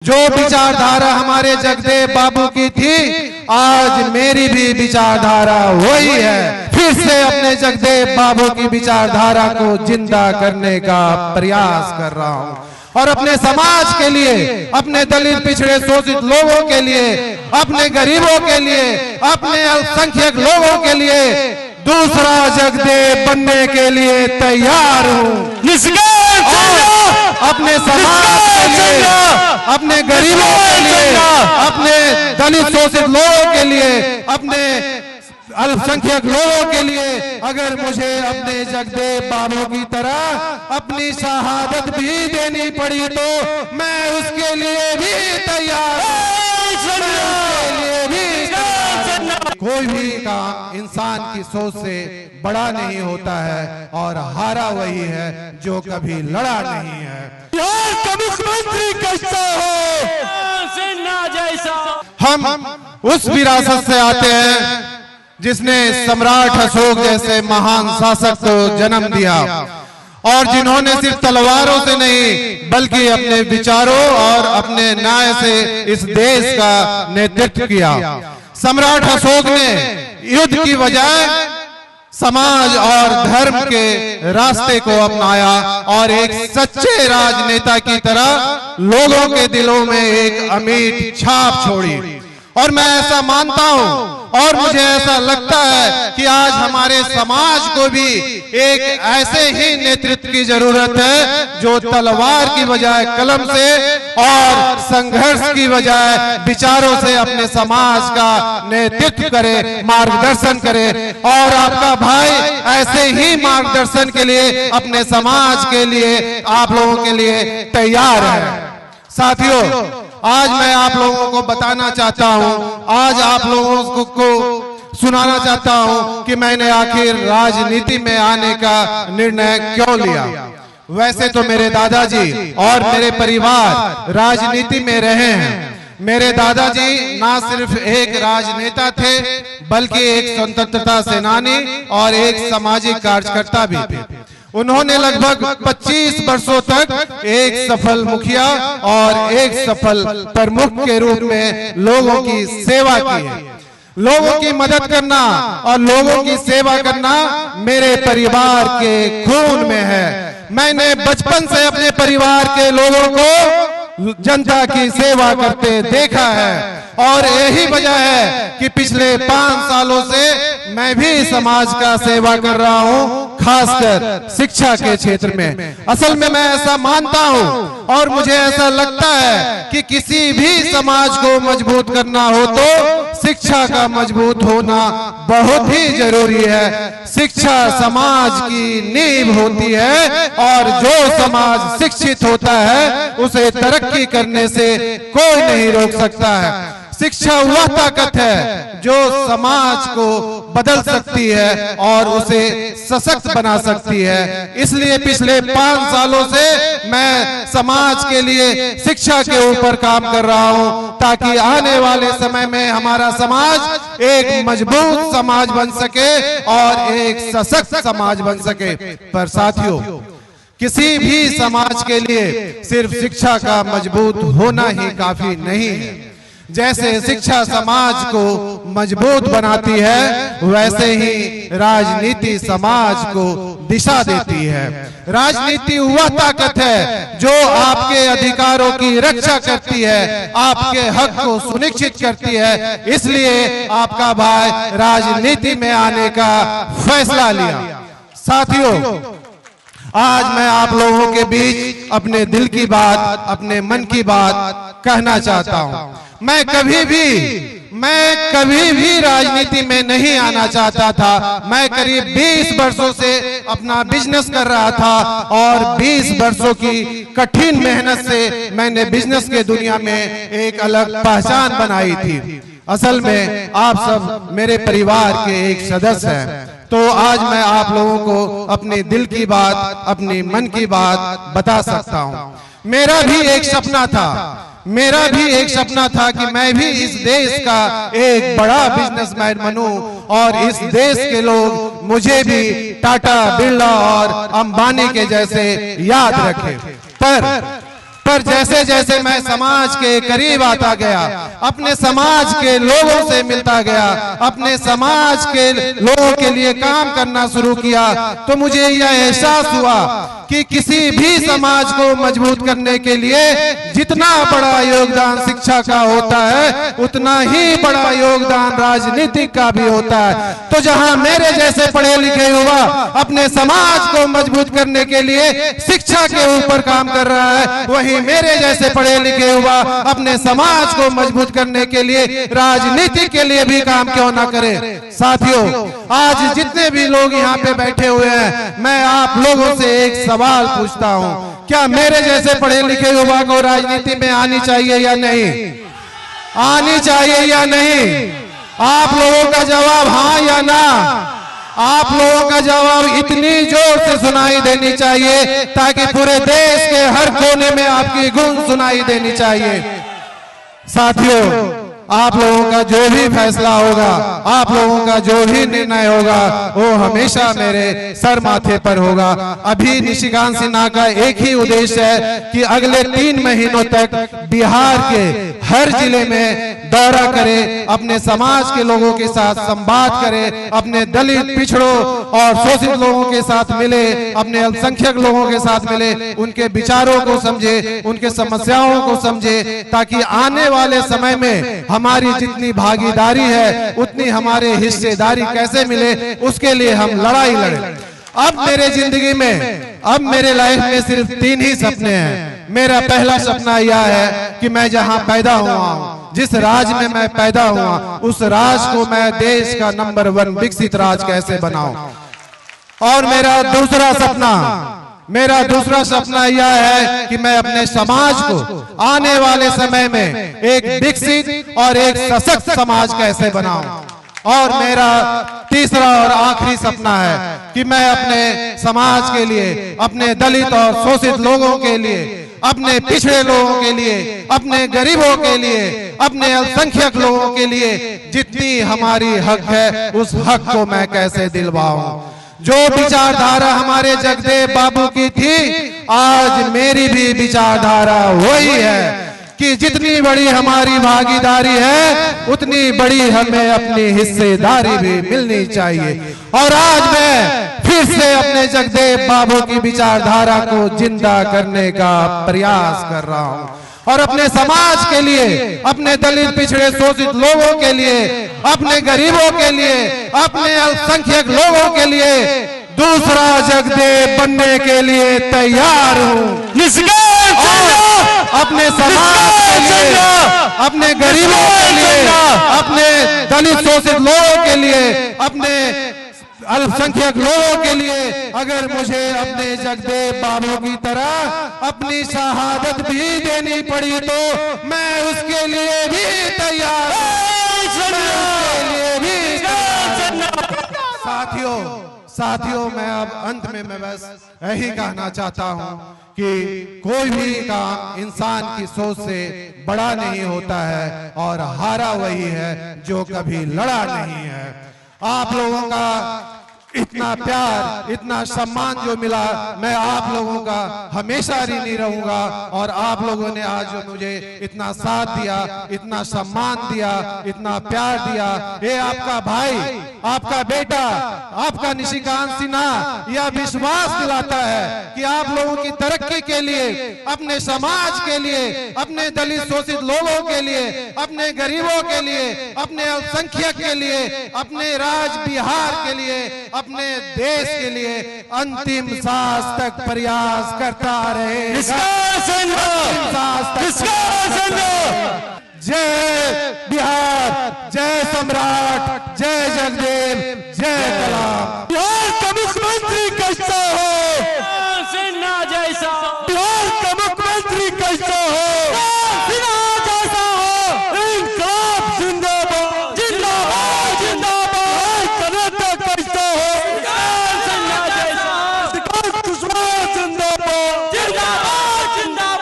जो विचारधारा हमारे जगदेव बाबू की थी, आज मेरी भी विचारधारा वही है। फिर से अपने जगदेव बाबू की विचारधारा को जिंदा करने का प्रयास कर रहा हूँ और अपने समाज के लिए, अपने दलित पिछड़े शोषित लोगों के लिए, अपने गरीबों के लिए, अपने अल्पसंख्यक लोगों के लिए दूसरा जगदेव बनने के लिए तैयार हूँ। अपने समाज के लिए, अपने गरीबों के लिए, अपने दलित शोषित लोगों के लिए, अपने अल्पसंख्यक लोगों के लिए अगर मुझे अपने जगदेव बाबू की तरह अपनी शहादत भी देनी पड़ी तो मैं उसके लिए भी तैयार हूं। कोई भी काम इंसान की सोच से बड़ा नहीं होता है और हारा वही है जो कभी लड़ा नहीं है। बिहार का मुख्यमंत्री कैसा हो, सिन्हा जैसा। हम उस विरासत से आते हैं जिसने सम्राट अशोक जैसे महान शासक को जन्म दिया और जिन्होंने सिर्फ तलवारों से नहीं बल्कि अपने विचारों और अपने न्याय से इस देश का नेतृत्व किया। सम्राट अशोक ने युद्ध की बजाय समाज और धर्म के रास्ते को अपनाया और एक सच्चे राजनेता की तरह लोगों के दिलों में एक अमिट छाप छोड़ी। और मैं ऐसा मानता हूं और मुझे ऐसा लगता है कि आज हमारे समाज को भी एक ऐसे ही नेतृत्व की जरूरत है जो तलवार की बजाय कलम से और संघर्ष की बजाय विचारों से अपने समाज का नेतृत्व करे, मार्गदर्शन करे। और आपका भाई ऐसे ही मार्गदर्शन के लिए अपने समाज के लिए, आप लोगों के लिए तैयार है। साथियों, आज मैं आप लोगों को बताना चाहता हूं, आज आप लोगों को सुनाना चाहता हूं कि मैंने आखिर राजनीति में आने का निर्णय क्यों लिया। वैसे तो मेरे दादाजी और मेरे परिवार राजनीति में रहे हैं। मेरे दादाजी ना सिर्फ एक राजनेता थे बल्कि एक स्वतंत्रता सेनानी और एक सामाजिक कार्यकर्ता भी थे। उन्होंने लगभग 25 वर्षों तक एक सफल मुखिया और एक सफल प्रमुख के रूप में लोगों की सेवा की है। लोगों की मदद करना और लोगों की सेवा करना मेरे परिवार के खून में है। मैंने बचपन से अपने परिवार के लोगों को जनता की सेवा करते देखा है और यही वजह है कि पिछले 5 सालों से मैं भी समाज का सेवा कर रहा हूं, खासकर शिक्षा के क्षेत्र में। असल में मैं ऐसा मानता हूं और मुझे ऐसा लगता है कि किसी भी समाज को मजबूत करना हो तो शिक्षा का मजबूत होना बहुत ही जरूरी है। शिक्षा समाज की नींव होती है और जो समाज शिक्षित होता है उसे तरक्की करने से कोई नहीं रोक सकता है। शिक्षा वह ताकत है जो समाज को बदल सकती है और उसे सशक्त बना सकती है। इसलिए पिछले 5 सालों से मैं समाज के लिए शिक्षा के ऊपर काम कर रहा हूं ताकि आने वाले समय में हमारा समाज एक मजबूत समाज बन सके और एक सशक्त समाज बन सके। पर साथियों, किसी भी समाज के लिए सिर्फ शिक्षा का मजबूत होना ही काफी नहीं है। जैसे शिक्षा समाज को मजबूत बनाती है वैसे ही राजनीति समाज को दिशा देती है। राजनीति वह ताकत है जो आपके अधिकारों की रक्षा करती है, आपके हक को सुनिश्चित करती है। इसलिए आपका भाई राजनीति में आने का फैसला लिया। साथियों, आज मैं आप लोगों के बीच अपने दिल की बात, अपने मन की बात कहना चाहता हूं। मैं कभी भी राजनीति में नहीं आना चाहता था। मैं करीब 20 वर्षों से अपना बिजनेस कर रहा था और 20 वर्षों की कठिन मेहनत से मैंने बिजनेस के दुनिया में एक अलग पहचान बनाई थी। असल में आप सब मेरे परिवार के एक सदस्य हैं। तो आज मैं आप लोगों को अपने दिल की बात, अपनी मन की बात बता सकता हूँ। मेरा भी एक सपना था कि मैं भी इस देश का एक बड़ा बिजनेसमैन बनूं और इस देश के लोग मुझे भी टाटा, बिरला और अंबानी के जैसे याद रखें। पर जैसे जैसे मैं समाज के करीब आता गया, अपने समाज के लोगों से मिलता गया, अपने समाज के लोगों के लिए काम करना शुरू किया, तो मुझे यह एहसास हुआ कि किसी भी समाज को मजबूत करने के लिए जितना बड़ा योगदान शिक्षा का होता है, उतना ही बड़ा योगदान राजनीतिक का भी होता है। तो जहां मेरे जैसे पढ़े लिखे युवा अपने समाज को मजबूत करने के लिए शिक्षा के ऊपर काम कर रहा है, वहीं मेरे जैसे पढ़े लिखे युवा अपने समाज को मजबूत करने के लिए राजनीति के लिए भी काम क्यों ना करे। साथियों, आज जितने भी लोग यहाँ पे बैठे हुए हैं, मैं आप लोगों से एक सवाल पूछता हूँ, क्या मेरे जैसे पढ़े लिखे युवा को राजनीति में आनी चाहिए या नहीं? आनी चाहिए या नहीं? आप लोगों का जवाब हाँ या ना? आप लोगों का जवाब इतनी जोर से सुनाई देनी चाहिए ताकि पूरे देश के हर कोने में आपकी गूंज सुनाई देनी चाहिए। साथियों, आप लोगों का जो भी फैसला होगा, आप लोगों का जो भी निर्णय होगा, वो हमेशा मेरे सर माथे पर होगा। अभी निशिकांत सिन्हा का एक ही उद्देश्य है कि अगले 3 महीनों तक बिहार के हर जिले में दौरा करे, अपने समाज के लोगों के साथ संवाद करे, अपने दलित, पिछड़ों और शोषित लोगों के साथ मिले, अपने अल्पसंख्यक लोगों के साथ मिले, उनके विचारों को समझे, उनके समस्याओं को समझे, ताकि आने वाले समय में हमारी जितनी भागीदारी है उतनी हमारे हिस्सेदारी कैसे मिले, उसके लिए हम लड़ाई लड़े। अब मेरे जिंदगी में, अब मेरे लाइफ में सिर्फ 3 ही सपने हैं। मेरा पहला सपना यह है कि मैं जहां पैदा हुआ हूं, जिस राज में मैं पैदा हुआ, उस राज को मैं देश का नंबर 1 विकसित राज कैसे बनाऊं। और मेरा दूसरा सपना यह है कि मैं अपने समाज को आने वाले समय में एक विकसित और एक सशक्त समाज कैसे बनाऊं। और मेरा तीसरा और आखिरी सपना है कि मैं अपने समाज के लिए, अपने दलित और शोषित लोगों के लिए, अपने पिछड़े लोगों के लिए, अपने गरीबों के लिए, अपने अल्पसंख्यक लोगों के लिए जितनी हमारी हक है, उस हक को मैं कैसे दिलवाऊं। जो विचारधारा हमारे जगदेव बाबू की थी, आज मेरी भी विचारधारा वही है कि जितनी बड़ी हमारी भागीदारी है, उतनी बड़ी हमें अपनी हिस्सेदारी भी मिलनी चाहिए। और आज मैं फिर से अपने जगदेव बाबू की विचारधारा को जिंदा करने का प्रयास कर रहा हूं और अपने समाज के लिए, अपने दलित, पिछड़े, शोषित लोगों के लिए, अपने गरीबों के लिए, अपने अल्पसंख्यक लोगों के लिए दूसरा जगदेव बनने के लिए तैयार हूं। अपने समाज के लिए, अपने गरीबों के लिए, अपने दलित, शोषित लोगों के लिए, अपने अल्पसंख्यक लोगों के लिए अगर मुझे अपने जगदेव बाबू की तरह अपनी शहादत भी देनी पड़ी तो मैं उसके लिए भी तैयार हूं। साथियों, मैं अब अंत में मैं बस यही कहना चाहता हूं कि कोई भी काम इंसान की सोच से बड़ा नहीं होता है और हारा वही है जो कभी लड़ा नहीं है। आप लोगों का इतना प्यार, इतना सम्मान जो मिला, मैं आप लोगों का हमेशा ऋणी रहूंगा। और आप लोगों ने आज जो मुझे इतना साथ दिया, इतना सम्मान दिया, इतना प्यार दिया, ये आपका भाई, आपका बेटा, आपका निशिकांत सिन्हा यह विश्वास दिलाता है कि आप लोगों की तरक्की के लिए, अपने समाज के लिए, अपने दलित, शोषित लोगों के लिए, अपने गरीबों के लिए, अपने अल्पसंख्यक के लिए, अपने राज बिहार के लिए, अपने देश के लिए अंतिम सांस तक प्रयास करता रहेगा। जय बिहार, जय सम्राट, जय जगदेव,